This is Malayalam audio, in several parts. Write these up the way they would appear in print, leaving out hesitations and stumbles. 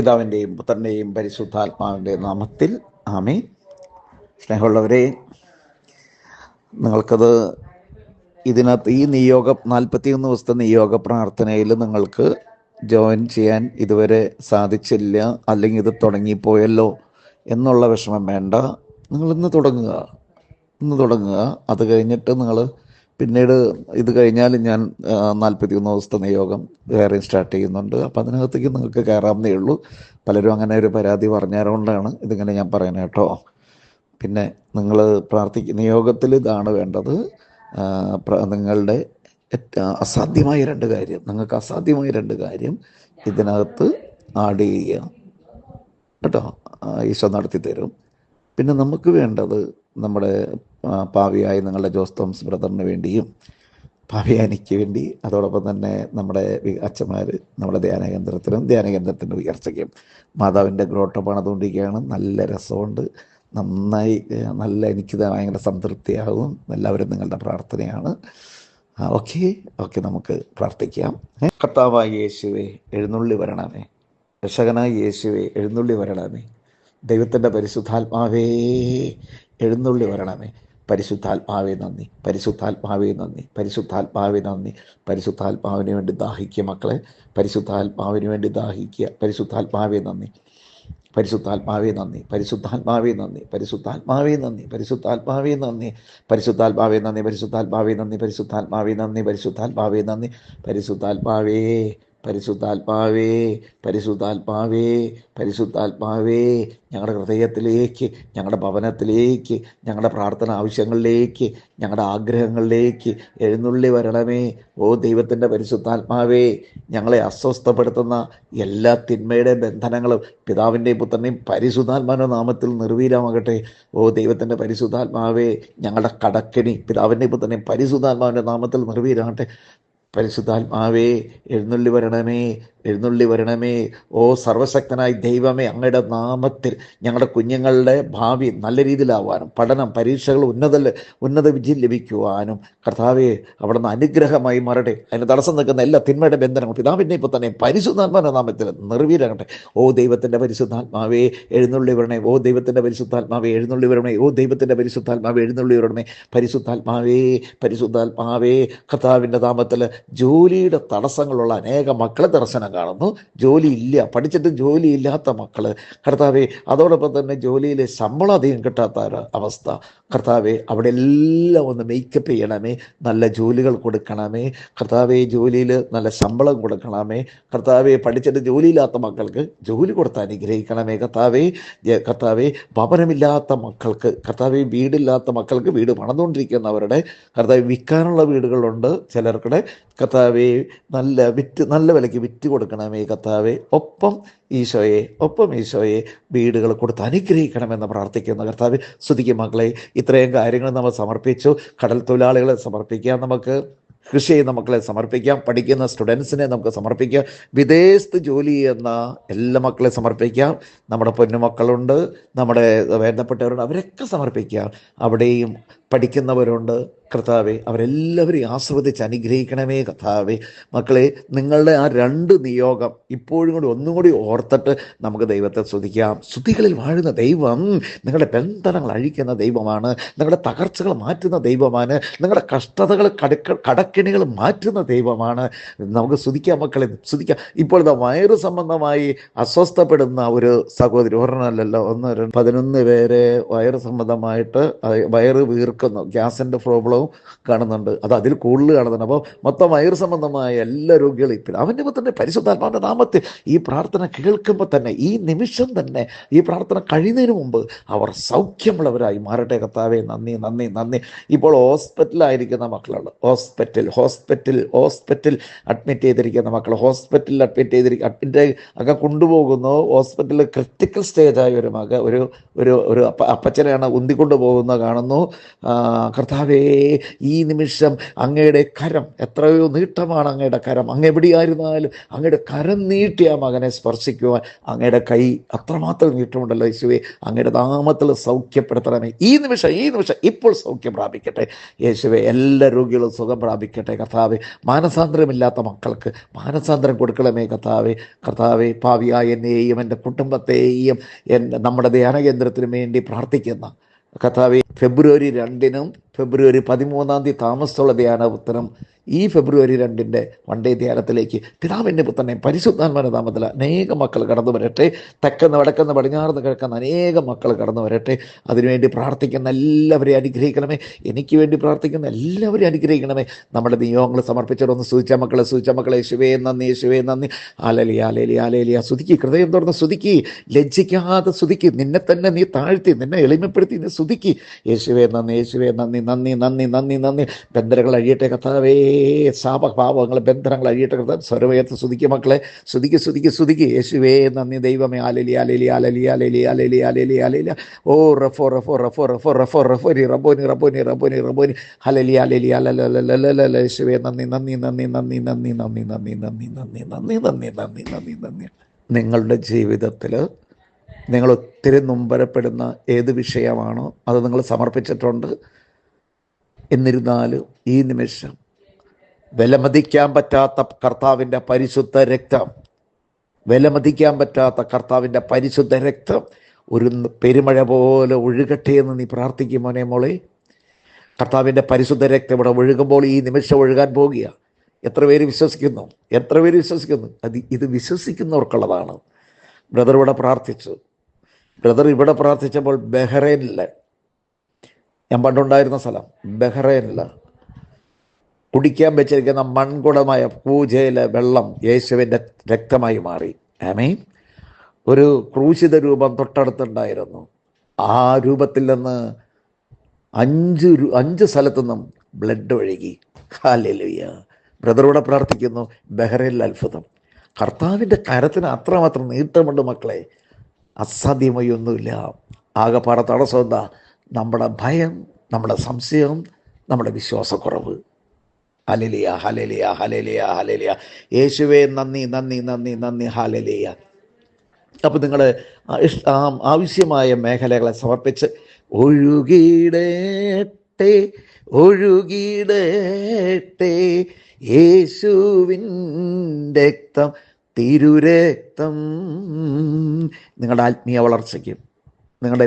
പിതാവിൻ്റെയും പുത്രൻ്റെയും പരിശുദ്ധാത്മാവിൻ്റെ നാമത്തിൽ ആമേൻ. സ്നേഹമുള്ളവരെ, നിങ്ങൾക്കത് ഇതിനകത്ത് ഈ 41 ദിവസത്തെ നിയോഗ പ്രാർത്ഥനയിൽ നിങ്ങൾക്ക് ജോയിൻ ചെയ്യാൻ ഇതുവരെ സാധിച്ചില്ല, അല്ലെങ്കിൽ ഇത് തുടങ്ങിപ്പോയല്ലോ എന്നുള്ള വിഷമം വേണ്ട. നിങ്ങൾ ഇന്ന് തുടങ്ങുക. അത് കഴിഞ്ഞിട്ട് നിങ്ങൾ പിന്നീട് ഇത് കഴിഞ്ഞാൽ ഞാൻ 41 ദിവസത്തെ നിയോഗം വേറെ സ്റ്റാർട്ട് ചെയ്യുന്നുണ്ട്. അപ്പം അതിനകത്തേക്ക് നിങ്ങൾക്ക് കയറാവുന്നേ ഉള്ളൂ. പലരും അങ്ങനെ ഒരു പരാതി പറഞ്ഞതുകൊണ്ടാണ് ഇതിങ്ങനെ ഞാൻ പറയുന്നത് കേട്ടോ. പിന്നെ നിങ്ങൾ നിയോഗത്തിൽ ഇതാണ് വേണ്ടത്. നിങ്ങളുടെ അസാധ്യമായ നിങ്ങൾക്ക് അസാധ്യമായ രണ്ട് കാര്യം ഇതിനകത്ത് ആഡ് ചെയ്യുക കേട്ടോ. ഈശോ നടത്തി തരും. പിന്നെ നമുക്ക് വേണ്ടത് നമ്മുടെ പാവിയായ നിങ്ങളുടെ ജോസ് തോമസ് ബ്രദറിന് വേണ്ടിയും പാവിയായ എനിക്ക് വേണ്ടി, അതോടൊപ്പം തന്നെ നമ്മുടെ അച്ഛന്മാർ നമ്മുടെ ധ്യാനകേന്ദ്രത്തിൻ്റെ ഉയർച്ചയ്ക്കും മാതാവിൻ്റെ ഗ്രോട്ട പണിതുകൊണ്ടിരിക്കുകയാണ്. നല്ല രസമുണ്ട്, നന്നായി എനിക്ക് ഭയങ്കര സംതൃപ്തിയാകും. എല്ലാവരും നിങ്ങളുടെ പ്രാർത്ഥനയാണ്. ഓക്കെ നമുക്ക് പ്രാർത്ഥിക്കാം. കർത്താവായ യേശുവേ, എഴുന്നള്ളി വരണമേ. രക്ഷകനായ യേശുവേ, എഴുന്നള്ളി വരണമേ. ദൈവത്തിൻ്റെ പരിശുദ്ധാത്മാവേ, എഴുന്നള്ളി വരണമേ. പരിശുദ്ധാത്മാവേ നന്ദി, പരിശുദ്ധാത്മാവേ നന്ദി, പരിശുദ്ധാത്മാവേ നന്ദി. പരിശുദ്ധാത്മാവിന് വേണ്ടി ദാഹിക്കുക മക്കളെ, പരിശുദ്ധാത്മാവിന് വേണ്ടി ദാഹിക്കുക. പരിശുദ്ധാത്മാവേ നന്ദി, പരിശുദ്ധാത്മാവേ നന്ദി, പരിശുദ്ധാത്മാവേ നന്ദി, പരിശുദ്ധാത്മാവേ നന്ദി, പരിശുദ്ധാത്മാവേ നന്ദി, പരിശുദ്ധാത്മാവേ നന്ദി, പരിശുദ്ധാത്മാവേ നന്ദി, പരിശുദ്ധാത്മാവേ നന്ദി, പരിശുദ്ധാത്മാവേ നന്ദി, പരിശുദ്ധാത്മാവേ, പരിശുദ്ധാത്മാവേ, പരിശുദ്ധാത്മാവേ, പരിശുദ്ധാത്മാവേ, ഞങ്ങളുടെ ഹൃദയത്തിലേക്ക്, ഞങ്ങളുടെ ഭവനത്തിലേക്ക്, ഞങ്ങളുടെ പ്രാർത്ഥന ആവശ്യങ്ങളിലേക്ക്, ഞങ്ങളുടെ ആഗ്രഹങ്ങളിലേക്ക് എഴുന്നള്ളി വരണമേ. ഓ ദൈവത്തിൻ്റെ പരിശുദ്ധാത്മാവേ, ഞങ്ങളെ അസ്വസ്ഥപ്പെടുത്തുന്ന എല്ലാ തിന്മയുടെ ബന്ധനങ്ങളും പിതാവിൻ്റെയും പുത്രൻ്റെയും പരിശുദ്ധാത്മാവിൻ്റെ നാമത്തിൽ നിർവീര്യമാകട്ടെ. ഓ ദൈവത്തിൻ്റെ പരിശുദ്ധാത്മാവേ, ഞങ്ങളുടെ കടക്കെണി പിതാവിൻ്റെയും പുത്രൻ്റെയും പരിശുദ്ധാത്മാവിൻ്റെ നാമത്തിൽ നിർവീര്യമാകട്ടെ. പരിശുദ്ധാത്മാവേ, എഴുന്നള്ളി വരണമേ, എഴുന്നള്ളി വരണമേ. ഓ സർവശക്തനായ ദൈവമേ, അങ്ങയുടെ നാമത്തിൽ ഞങ്ങളുടെ കുഞ്ഞുങ്ങളുടെ ഭാവി നല്ല രീതിയിലാവാനും പഠനം പരീക്ഷകൾ ഉന്നത വിജയം ലഭിക്കുവാനും കർത്താവേ അവിടുന്ന് അനുഗ്രഹമായി മാറട്ടെ. അതിന് തടസ്സം നിൽക്കുന്ന എല്ലാ തിന്മയുടെ ബന്ധനങ്ങൾ പിതാവിൻ്റെ ഇപ്പോൾ തന്നെ പരിശുദ്ധാത്മാവിൻ്റെ നാമത്തിൽ നിർവീര്യമാകട്ടെ. ഓ ദൈവത്തിൻ്റെ പരിശുദ്ധാത്മാവേ, എഴുന്നള്ളി വരണേ. ഓ ദൈവത്തിൻ്റെ പരിശുദ്ധാത്മാവേ, എഴുന്നള്ളി വരണേ. ഓ ദൈവത്തിൻ്റെ പരിശുദ്ധാത്മാവേ, എഴുന്നള്ളി വരണമേ. പരിശുദ്ധാത്മാവേ, പരിശുദ്ധാത്മാവേ, കർത്താവിൻ്റെ നാമത്തിൽ ജോലിയുടെ തടസ്സങ്ങളുള്ള അനേക മക്കളെ ദർശനം കാണുന്നു. ജോലിയില്ല, പഠിച്ചിട്ട് ജോലിയില്ലാത്ത മക്കള് കർത്താവേ, അതോടൊപ്പം തന്നെ ജോലിയിൽ ശമ്പളം അധികം കിട്ടാത്ത അവസ്ഥ കർത്താവേ, അവിടെ എല്ലാം ഒന്ന് മേക്കപ്പ് ചെയ്യണമേ. നല്ല ജോലികൾ കൊടുക്കണമേ കർത്താവേ, ജോലിയിൽ നല്ല ശമ്പളം കൊടുക്കണമേ കർത്താവേ. പഠിച്ചിട്ട് ജോലിയില്ലാത്ത മക്കൾക്ക് ജോലി കൊടുത്ത് അനുഗ്രഹിക്കണമേ കർത്താവേ. കർത്താവേ, ഭവനമില്ലാത്ത മക്കൾക്ക് കർത്താവേ, വീടില്ലാത്ത മക്കൾക്ക് വീട് പണിതുകൊണ്ടിരിക്കുന്നവരുടെ കർത്താവേ, വിൽക്കാനുള്ള വീടുകളുണ്ട് ചിലർക്കുടെ കർത്താവേ, നല്ല വിലയ്ക്ക് വിറ്റ് കൊടുക്കണമേ കർത്താവേ. ഒപ്പം ഈശോയെ വീടുകൾ കൊടുത്ത് അനുഗ്രഹിക്കണമെന്ന് പ്രാർത്ഥിക്കുന്ന കർത്താവേ. സ്തുതിക്കും മക്കളെ, ഇത്രയും കാര്യങ്ങൾ നമ്മൾ സമർപ്പിച്ചു. കടൽ തൊഴിലാളികളെ സമർപ്പിക്കാം, നമുക്ക് കൃഷി ചെയ്യുന്ന മക്കളെ സമർപ്പിക്കാം, പഠിക്കുന്ന സ്റ്റുഡൻസിനെ നമുക്ക് സമർപ്പിക്കാം, വിദേശത്ത് ജോലി ചെയ്യുന്ന എല്ലാ മക്കളെ സമർപ്പിക്കാം. നമ്മുടെ പൊന്നുമക്കളുണ്ട്, നമ്മുടെ വേണ്ടപ്പെട്ടവരുണ്ട്, അവരൊക്കെ സമർപ്പിക്കാം. അവിടെയും പഠിക്കുന്നവരുണ്ട് കർത്താവെ, അവരെല്ലാവരെയും ആസ്വദിച്ച് അനുഗ്രഹിക്കണമേ കർത്താവെ. മക്കളെ, നിങ്ങളുടെ ആ 2 നിയോഗം ഇപ്പോഴും കൂടി ഒന്നും കൂടി ഓർത്തിട്ട് നമുക്ക് ദൈവത്തെ സ്തുതിക്കാം. സ്തുതികളിൽ വാഴുന്ന ദൈവം നിങ്ങളുടെ ബന്ധനങ്ങൾ അഴിക്കുന്ന ദൈവമാണ്, നിങ്ങളുടെ തകർച്ചകൾ മാറ്റുന്ന ദൈവമാണ്, നിങ്ങളുടെ കഷ്ടതകൾ കടക്കിണികൾ മാറ്റുന്ന ദൈവമാണ്. നമുക്ക് സ്തുതിക്കാം മക്കളെ, സ്തുതിക്കാം. ഇപ്പോഴത്തെ വയറ് സംബന്ധമായി അസ്വസ്ഥപ്പെടുന്ന ഒരു സഹോദരി, ഒരെണ്ണമല്ലല്ലോ, 11 പേരെ വയറ് സംബന്ധമായിട്ട് വയറ് വീർക്കുന്നു, ഗ്യാസിൻ്റെ പ്രോബ്ലം കാണുന്നുണ്ട്. അത് അതിൽ കൂടുതൽ കാണുന്നുണ്ട്. അപ്പോൾ മൊത്തം വയറ് സംബന്ധമായ എല്ലാ രോഗികളും ഇപ്പം അവൻ്റെ തന്നെ പരിശുദ്ധാത്മാവിൻ്റെ നാമത്തിൽ ഈ പ്രാർത്ഥന കേൾക്കുമ്പോൾ തന്നെ, ഈ നിമിഷം തന്നെ, ഈ പ്രാർത്ഥന കഴിയുന്നതിന് മുമ്പ് അവർ സൗഖ്യമുള്ളവരായി മാറട്ടെ കർത്താവേ. നന്ദി നന്ദി നന്ദി. ഇപ്പോൾ ഹോസ്പിറ്റലായിരിക്കുന്ന മക്കളുണ്ട്, ഹോസ്പിറ്റൽ അഡ്മിറ്റ് ചെയ്തിരിക്കുന്ന മക്കൾ, ഹോസ്പിറ്റലിൽ അഡ്മിറ്റ് ഒക്കെ കൊണ്ടുപോകുന്നു. ഹോസ്പിറ്റലിൽ ക്രിട്ടിക്കൽ സ്റ്റേജായ ഒരു അപ്പച്ചനെയാണ് ഉന്തിക്കൊണ്ടു പോകുന്ന കാണുന്നു. കർത്താവേ, ഈ നിമിഷം അങ്ങയുടെ കരം, എത്രയോ നീട്ടമാണ് അങ്ങയുടെ കരം. അങ്ങ് എവിടെയായിരുന്നാലും അങ്ങയുടെ കരം നീട്ടി ആ മകനെ സ്പർശിക്കുവാൻ അങ്ങയുടെ കൈ അത്രമാത്രം നീട്ടമുണ്ടല്ലോ യേശുവേ. അങ്ങയുടെ നാമത്തിൽ സൗഖ്യപ്പെടുത്തണമേ. ഈ നിമിഷം ഇപ്പോൾ സൗഖ്യം പ്രാപിക്കട്ടെ യേശുവേ. എല്ലാ രോഗികളും സുഖം പ്രാപിക്കട്ടെ കർത്താവേ. മാനസാന്തരമില്ലാത്ത മക്കൾക്ക് മാനസാന്തരം കൊടുക്കണമേ കർത്താവേ. പാവിയായ എന്നെയും എൻ്റെ കുടുംബത്തെയും നമ്മുടെ ധ്യാനകേന്ദ്രത്തിനു വേണ്ടി പ്രാർത്ഥിക്കുന്ന കർത്താവേ, ഫെബ്രുവരി 2 ഫെബ്രുവരി 13 താമസമുള്ള ധ്യാനത്തിനും ഈ ഫെബ്രുവരി 2 വൺഡേ ധ്യാനത്തിലേക്ക് പിതാവിൻ്റെ പുത്രനെയും പരിശുദ്ധാത്മാവിന്റെ നാമത്തിൽ അനേകം മക്കൾ കടന്നു വരട്ടെ. തെക്കെന്ന് വടക്കെന്ന് പടിഞ്ഞാറുന്ന് കിഴക്കെന്ന് അനേകം മക്കൾ കടന്നു വരട്ടെ. അതിനുവേണ്ടി പ്രാർത്ഥിക്കുന്ന എല്ലാവരെയും അനുഗ്രഹിക്കണമേ. എനിക്ക് വേണ്ടി പ്രാർത്ഥിക്കുന്ന എല്ലാവരെയും അനുഗ്രഹിക്കണമേ. നമ്മുടെ നിയോഗങ്ങൾ സമർപ്പിച്ചിട്ടൊന്ന് സൂചിച്ച മക്കളെ യേശുവേ നന്ദി, യേശുവേ നന്ദി. ആലേലിയ സ്തുതിക്ക്, ഹൃദയം തുറന്ന് സ്തുതിക്ക്, ലജ്ജിക്കാതെ സ്തുതിക്ക്. നിന്നെ തന്നെ നീ താഴ്ത്തി, നിന്നെ എളിമപ്പെടുത്തി നീ സ്തുതിക്ക്. യേശുവേ നന്ദി, യേശുവേ നന്ദി, നന്ദി നന്ദി നന്ദി നന്ദി. ബന്ധനങ്ങൾ അഴിയട്ടെ കർത്താവേ. ശാപപാപങ്ങൾ ബന്ധനങ്ങൾ അഴിയട്ടെ കർത്താവ്. സ്വരവേത്ത് സ്തുതിക്ക് മക്കളെ, സ്തുതിക്ക്. യേശുവേ നന്ദി ദൈവമേ. ആലേലിയ. ഓ റഫോ റബോനി യേശുവേ നന്ദി. നിങ്ങളുടെ ജീവിതത്തിൽ നിങ്ങൾ ഒത്തിരി നൊമ്പരപ്പെടുന്ന ഏത് വിഷയമാണോ അത് നിങ്ങൾ സമർപ്പിച്ചിട്ടുണ്ട്. എന്നിരുന്നാലും ഈ നിമിഷം വിലമതിക്കാൻ പറ്റാത്ത കർത്താവിൻ്റെ പരിശുദ്ധ രക്തം, ഒരു പെരുമഴ പോലെ ഒഴുകട്ടെ എന്ന് നീ പ്രാർത്ഥിക്കും മോനെ മോളെ. കർത്താവിൻ്റെ പരിശുദ്ധ രക്തം ഇവിടെ ഒഴുകുമ്പോൾ ഈ നിമിഷം ഒഴുകാൻ പോകുക. എത്ര പേര് വിശ്വസിക്കുന്നു? ഇത് വിശ്വസിക്കുന്നവർക്കുള്ളതാണ്. ബ്രദർ ഇവിടെ പ്രാർത്ഥിച്ചപ്പോൾ ബഹ്റൈനിൽ, ഞാൻ പണ്ടുണ്ടായിരുന്ന സ്ഥലം ബഹ്റൈനിൽ, കുടിക്കാൻ വെച്ചിരിക്കുന്ന മൺകുടമായ പൂജയിലെ വെള്ളം യേശുവിൻ്റെ രക്തമായി മാറി. ആമേൻ. ഒരു ക്രൂശിത രൂപം തൊട്ടടുത്തുണ്ടായിരുന്നു. ആ രൂപത്തിൽ നിന്ന് 5 സ്ഥലത്തു നിന്നും ബ്ലഡ് ഒഴുകി. ഹല്ലേലൂയ. ബ്രദറോടെ പ്രാർത്ഥിക്കുന്നു. ബഹ്റൈനിൽ അത്ഭുതം. കർത്താവിൻ്റെ കരത്തിന് അത്രമാത്രം നീട്ടമുണ്ട് മക്കളെ. അസാധ്യമായി ഒന്നുമില്ല. ആകെപ്പാടെ തടസ്സം എന്താ? നമ്മുടെ ഭയം, നമ്മുടെ സംശയം, നമ്മുടെ വിശ്വാസക്കുറവ്. ഹല്ലേലൂയ. യേശുവേ നന്ദി. ഹല്ലേലൂയ. അപ്പോൾ നിങ്ങൾ ആവശ്യമായ മേഖലകളെ സമർപ്പിച്ച് ഒഴുകിടട്ടെ യേശുവിൻ രക്തം, തിരുരക്തം. നിങ്ങളുടെ ആത്മീയ വളർച്ചയ്ക്കും നിങ്ങളുടെ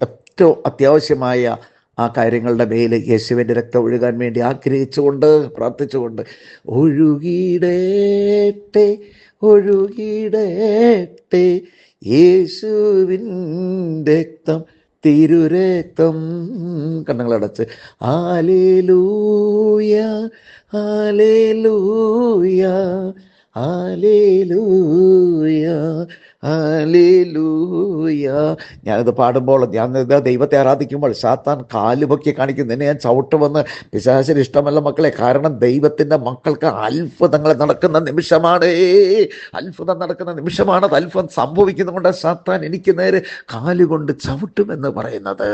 ഏറ്റവും അത്യാവശ്യമായ ആ കാര്യങ്ങളുടെ മേൽ യേശുവിൻ്റെ രക്തം ഒഴുകാൻ വേണ്ടി ആഗ്രഹിച്ചുകൊണ്ട് പ്രാർത്ഥിച്ചുകൊണ്ട് ഒഴുകിടട്ടെ യേശുവിൻ രക്തം, തിരുരക്തം. കണ്ണുകളടച്ച് ഹല്ലേലൂയ. ഞാനിത് പാടുമ്പോൾ, ഞാൻ ദൈവത്തെ ആരാധിക്കുമ്പോൾ സാത്താൻ കാലുപൊക്കി കാണിക്കുന്നു. എന്നെ ഞാൻ ചവിട്ടുമെന്ന് പിശാചിന് ഇഷ്ടമല്ല മക്കളെ. കാരണം ദൈവത്തിൻ്റെ മക്കൾക്ക് അത്ഭുതങ്ങൾ നടക്കുന്ന നിമിഷമാണ്. അത് അത്ഭുതം സംഭവിക്കുന്നതുകൊണ്ട് സാത്താൻ എനിക്ക് നേരെ കാലുകൊണ്ട് ചവിട്ടുമെന്ന് പറയുന്നത്.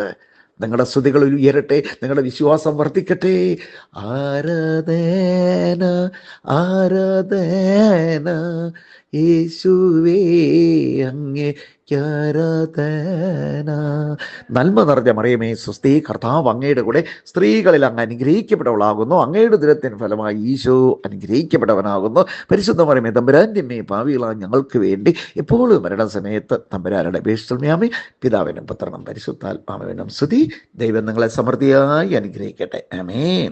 നിങ്ങളുടെ സ്തുതികൾ ഉയരട്ടെ, നിങ്ങളുടെ വിശ്വാസം വർദ്ധിക്കട്ടെ. ആരാധന യേശുവേ അങ്ങേക്കാരാധന. നന്മ നിറഞ്ഞ മറിയമേ സ്വസ്തി, കർത്താവ് അങ്ങയുടെ കൂടെ സ്ത്രീകളിൽ അങ്ങ് അനുഗ്രഹിക്കപ്പെട്ടവളാകുന്നു. അങ്ങയുടെ ദുരത്തിന് ഫലമായി ഈശോ അനുഗ്രഹിക്കപ്പെട്ടവനാകുന്നു. പരിശുദ്ധ മറിയമേ തമ്പുരാന്റെ അമ്മേ, പാപികളായ ഞങ്ങൾക്ക് വേണ്ടി എപ്പോഴും മരണസമയത്ത് തമ്പുരാനുടെ അപേക്ഷിച്ചുമേ. പിതാവിനും പുത്രനും പരിശുദ്ധാത്മാവിനും സ്തുതി. ദൈവം നിങ്ങളെ സമൃദ്ധിയായി അനുഗ്രഹിക്കട്ടെ. ആമേൻ.